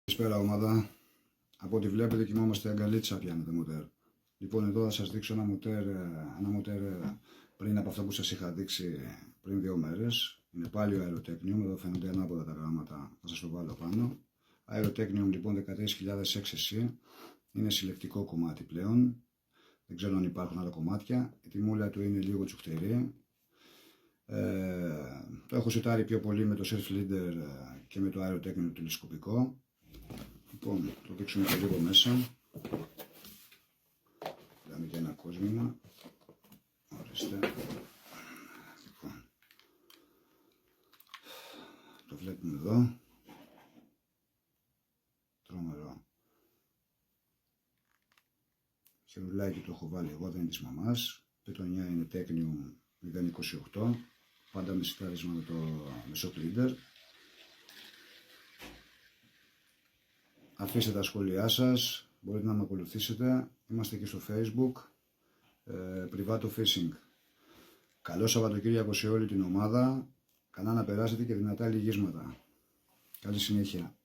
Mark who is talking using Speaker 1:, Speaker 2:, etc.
Speaker 1: Καλησπέρα ομάδα. Από ό,τι βλέπετε κοιμόμαστε αγκαλίτσα πιάνετε μοτέρ. Λοιπόν, εδώ θα σας δείξω ένα μοτέρ πριν από αυτό που σας είχα δείξει πριν 2 μέρες. Είναι πάλι ο Aerotechnium, εδώ φαίνονται ανάποδα τα γράμματα, θα σας το βάλω πάνω. Aerotechnium λοιπόν 14000 XSC, είναι συλλεκτικό κομμάτι πλέον. Δεν ξέρω αν υπάρχουν άλλα κομμάτια, η τιμούλα του είναι λίγο τσουχτερή. Το έχω σετάρει πιο πολύ με το Surf Leader και με το Aerotechnium τηλεσκοπικό. Λοιπόν, το δείξουμε και λίγο μέσα. Δάμε και ένα κόσμημα. Ορίστε. Λοιπόν, το βλέπουμε εδώ. Τρομερό. Χερουλάκι το έχω βάλει εγώ, δεν είναι της μαμάς. Πετονιά είναι Technium 028. Πάντα με σιτάρισμα με Shock Leader. Αφήστε τα σχόλιά σας, μπορείτε να με ακολουθήσετε, είμαστε και στο Facebook, Privato Fishing. Καλό Σαββατοκύριακο σε όλη την ομάδα, καλά να περάσετε και δυνατά λυγίσματα. Καλή συνέχεια.